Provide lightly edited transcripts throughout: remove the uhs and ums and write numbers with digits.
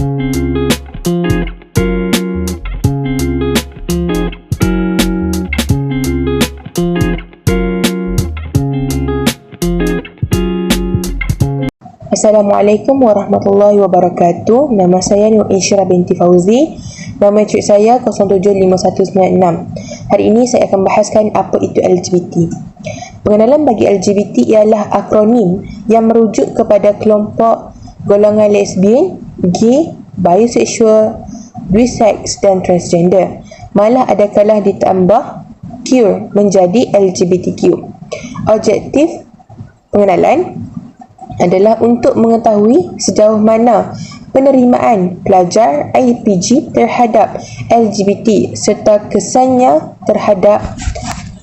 Assalamualaikum warahmatullahi wabarakatuh. Nama saya Nur Isyra binti Fauzi. Nama matrik saya 075196. Hari ini saya akan bahaskan apa itu LGBT. Pengenalan bagi LGBT ialah akronim yang merujuk kepada kelompok golongan lesbian, gay, bisexual, biseks dan transgender. Malah ada kalanya ditambah Q menjadi LGBTQ. Objektif pengenalan adalah untuk mengetahui sejauh mana penerimaan pelajar IPG terhadap LGBT serta kesannya terhadap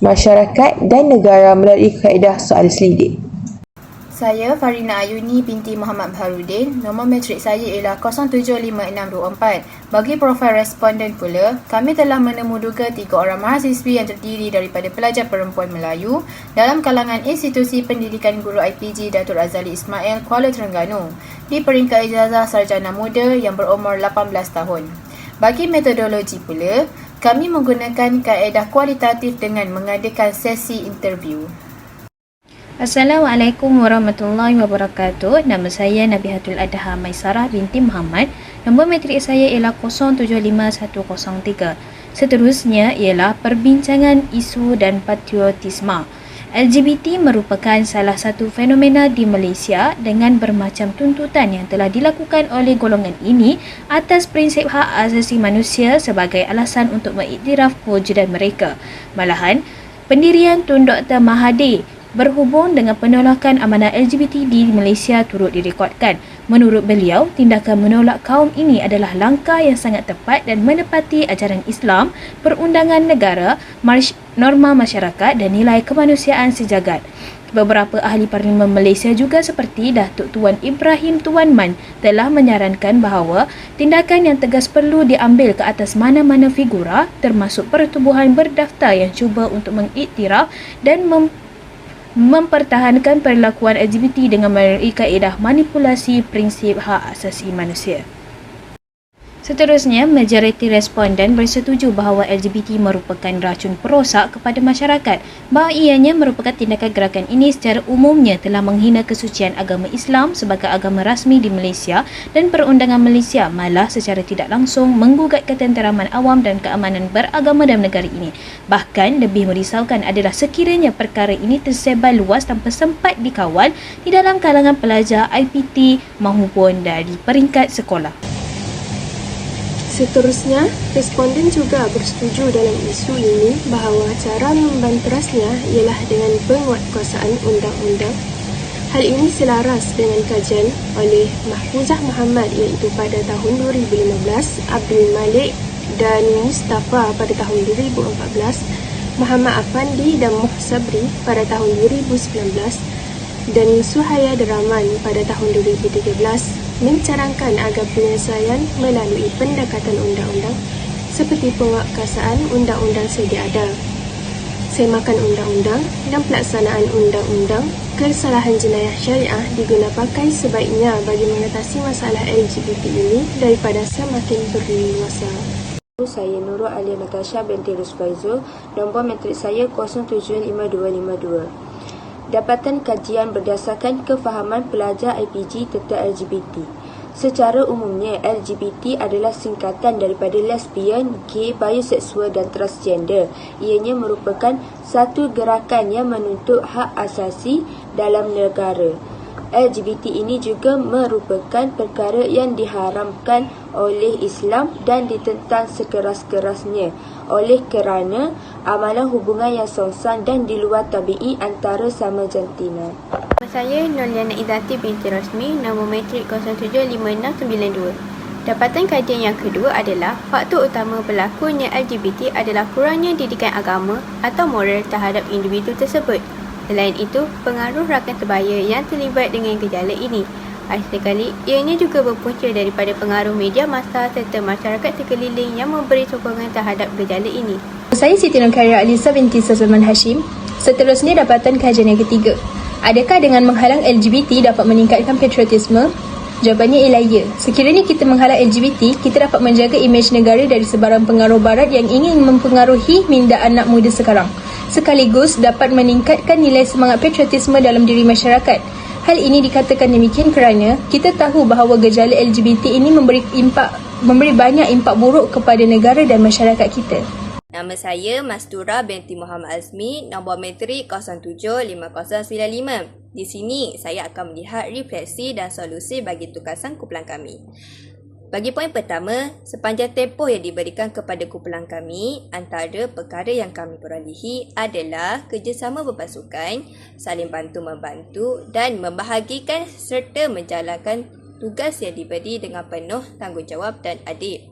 masyarakat dan negara melalui kaedah soal selidik. Saya Farina Ayuni binti Muhammad Baharudin. Nombor matrik saya ialah 075624. Bagi profil responden pula, kami telah menemuduga 3 orang mahasiswi yang terdiri daripada pelajar perempuan Melayu dalam kalangan institusi pendidikan guru IPG Datuk Razali Ismail, Kuala Terengganu di peringkat ijazah sarjana muda yang berumur 18 tahun. Bagi metodologi pula, kami menggunakan kaedah kualitatif dengan mengadakan sesi interview. Assalamualaikum warahmatullahi wabarakatuh. Nama saya Nabihatul Adha Maisarah binti Muhammad. Nombor matrik saya ialah 075103. Seterusnya ialah perbincangan isu dan patriotisme. LGBT merupakan salah satu fenomena di Malaysia dengan bermacam tuntutan yang telah dilakukan oleh golongan ini atas prinsip hak asasi manusia sebagai alasan untuk mengiktiraf kewujudan mereka. Malahan, pendirian Tun Dr. Mahathir berhubung dengan penolakan amanah LGBT di Malaysia turut direkodkan. Menurut beliau, tindakan menolak kaum ini adalah langkah yang sangat tepat dan menepati ajaran Islam, perundangan negara, norma masyarakat dan nilai kemanusiaan sejagat. Beberapa ahli parlimen Malaysia juga seperti Datuk Tuan Ibrahim Tuan Man telah menyarankan bahawa tindakan yang tegas perlu diambil ke atas mana-mana figura termasuk pertubuhan berdaftar yang cuba untuk mengiktiraf dan mempertahankan perlakuan LGBT dengan melalui kaedah manipulasi prinsip hak asasi manusia. Seterusnya, majoriti responden bersetuju bahawa LGBT merupakan racun perosak kepada masyarakat. Bahawa ianya merupakan tindakan gerakan ini secara umumnya telah menghina kesucian agama Islam sebagai agama rasmi di Malaysia dan perundangan Malaysia, malah secara tidak langsung menggugat ketenteraman awam dan keamanan beragama dalam negara ini. Bahkan lebih merisaukan adalah sekiranya perkara ini tersebar luas tanpa sempat dikawal di dalam kalangan pelajar IPT maupun dari peringkat sekolah. Seterusnya, responden juga bersetuju dalam isu ini bahawa cara membanterasnya ialah dengan penguatkuasaan undang-undang. Hal ini selaras dengan kajian oleh Mahfuzah Muhammad iaitu pada tahun 2015, Abdul Malik dan Mustafa pada tahun 2014, Muhammad Afandi dan Muhsabri pada tahun 2019 dan Suhaya Deraman pada tahun 2013 mencarangkan agar penyelesaian melalui pendekatan undang-undang seperti penguatkuasaan undang-undang sedia ada, semakan undang-undang dan pelaksanaan undang-undang kesalahan jenayah syariah diguna pakai sebaiknya bagi mengatasi masalah LGBT ini daripada semakin berleluasa. Saya Nurul Alia Natasha binti Rusfaizul. Nombor matrik saya 075252. Dapatan kajian berdasarkan kefahaman pelajar IPG tentang LGBT. Secara umumnya, LGBT adalah singkatan daripada lesbian, gay, biseksual dan transgender. Ianya merupakan satu gerakan yang menuntut hak asasi dalam negara. LGBT ini juga merupakan perkara yang diharamkan oleh Islam dan ditentang sekeras-kerasnya oleh kerana amalan hubungan yang songsan dan di luar tabi'i antara sama jantina. Nama saya Noliana Izzati binti Rosmi, nombor matrik 075692. Dapatan kajian yang kedua adalah faktor utama berlakunya LGBT adalah kurangnya didikan agama atau moral terhadap individu tersebut. Selain itu, pengaruh rakan sebaya yang terlibat dengan gejala ini. Sekali, ianya juga berpunca daripada pengaruh media massa serta masyarakat sekeliling yang memberi sokongan terhadap gejala ini. Saya Siti Nurkhairah Alisa binti Sulaiman Hashim. Seterusnya, dapatan kajian yang ketiga. Adakah dengan menghalang LGBT dapat meningkatkan patriotisme? Jawapannya ialah ya. Sekiranya kita menghalau LGBT, kita dapat menjaga imej negara dari sebarang pengaruh barat yang ingin mempengaruhi minda anak muda sekarang. Sekaligus dapat meningkatkan nilai semangat patriotisme dalam diri masyarakat. Hal ini dikatakan demikian kerana kita tahu bahawa gejala LGBT ini memberi banyak impak buruk kepada negara dan masyarakat kita. Nama saya Mastura binti Muhammad Azmi, nombor matrik 075095. Di sini saya akan melihat refleksi dan solusi bagi tugasan kumpulan kami. Bagi poin pertama, sepanjang tempoh yang diberikan kepada kumpulan kami, antara perkara yang kami perolehi adalah kerjasama berpasukan, saling bantu-membantu dan membahagikan serta menjalankan tugas yang diberi dengan penuh tanggungjawab dan adil.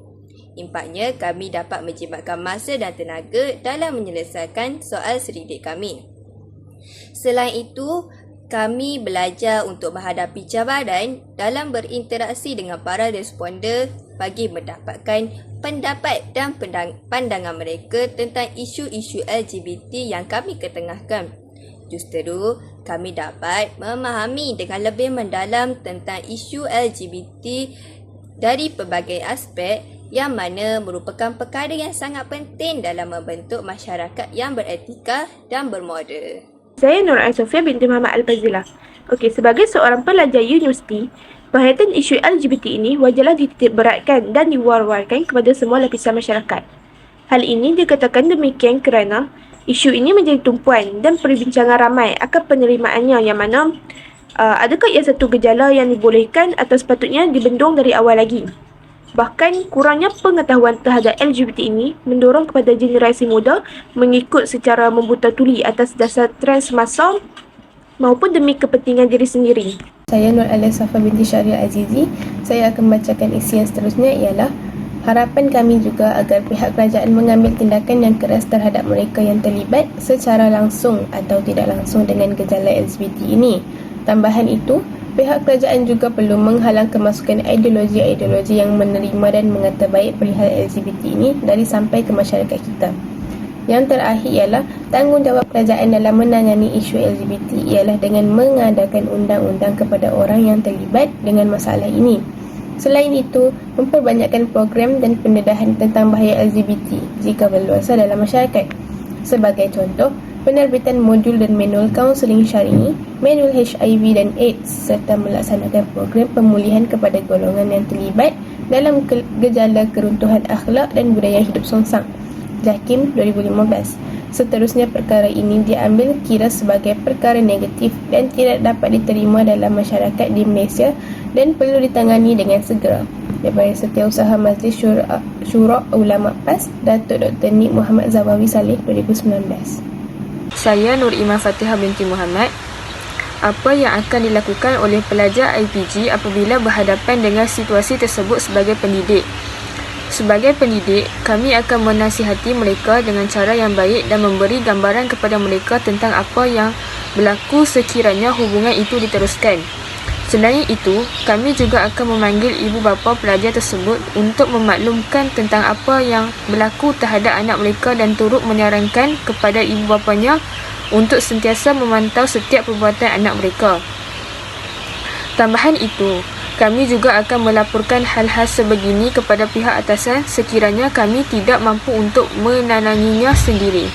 Impaknya, kami dapat menjimatkan masa dan tenaga dalam menyelesaikan soal seridik kami. Selain itu, kami belajar untuk menghadapi cabaran dalam berinteraksi dengan para responden bagi mendapatkan pendapat dan pandangan mereka tentang isu-isu LGBT yang kami ketengahkan. Justru, kami dapat memahami dengan lebih mendalam tentang isu LGBT dari pelbagai aspek yang mana merupakan perkara yang sangat penting dalam membentuk masyarakat yang beretika dan bermodal. Saya Nur Sofia binti Muhammad Al-Fazilah. Okey, sebagai seorang pelajar universiti, perhatian isu LGBT ini wajarlah dititik beratkan dan diwar-warkan kepada semua lapisan masyarakat. Hal ini dikatakan demikian kerana isu ini menjadi tumpuan dan perbincangan ramai akan penerimaannya yang mana adakah ia satu gejala yang dibolehkan atau sepatutnya dibendung dari awal lagi. Bahkan kurangnya pengetahuan terhadap LGBT ini mendorong kepada generasi muda mengikut secara membuta tuli atas dasar trend semasa maupun demi kepentingan diri sendiri. Saya Nur Safa binti Syariah Azizi. Saya akan membacakan isi yang seterusnya ialah harapan kami juga agar pihak kerajaan mengambil tindakan yang keras terhadap mereka yang terlibat secara langsung atau tidak langsung dengan gejala LGBT ini. Tambahan itu, pihak kerajaan juga perlu menghalang kemasukan ideologi-ideologi yang menerima dan mengata baik perihal LGBT ini dari sampai ke masyarakat kita. Yang terakhir ialah tanggungjawab kerajaan dalam menangani isu LGBT ialah dengan mengadakan undang-undang kepada orang yang terlibat dengan masalah ini. Selain itu, memperbanyakkan program dan pendedahan tentang bahaya LGBT jika berluasa dalam masyarakat. Sebagai contoh, penerbitan modul dan manual kaunseling syar'i, manual HIV dan AIDS serta melaksanakan program pemulihan kepada golongan yang terlibat dalam gejala keruntuhan akhlak dan budaya hidup songsang. JAKIM 2015. Seterusnya, perkara ini diambil kira sebagai perkara negatif dan tidak dapat diterima dalam masyarakat di Malaysia dan perlu ditangani dengan segera. Daripada Setiausaha Majlis Syura Ulama PAS, Datuk Dr. Nik Muhammad Zawawi Saleh 2019. Saya Nur Iman Fatihah binti Muhammad. Apa yang akan dilakukan oleh pelajar IPG apabila berhadapan dengan situasi tersebut sebagai pendidik? Sebagai pendidik, kami akan menasihati mereka dengan cara yang baik dan memberi gambaran kepada mereka tentang apa yang berlaku sekiranya hubungan itu diteruskan. Selain itu, kami juga akan memanggil ibu bapa pelajar tersebut untuk memaklumkan tentang apa yang berlaku terhadap anak mereka dan turut menyarankan kepada ibu bapanya untuk sentiasa memantau setiap perbuatan anak mereka. Tambahan itu, kami juga akan melaporkan hal-hal sebegini kepada pihak atasan sekiranya kami tidak mampu untuk menanganinya sendiri.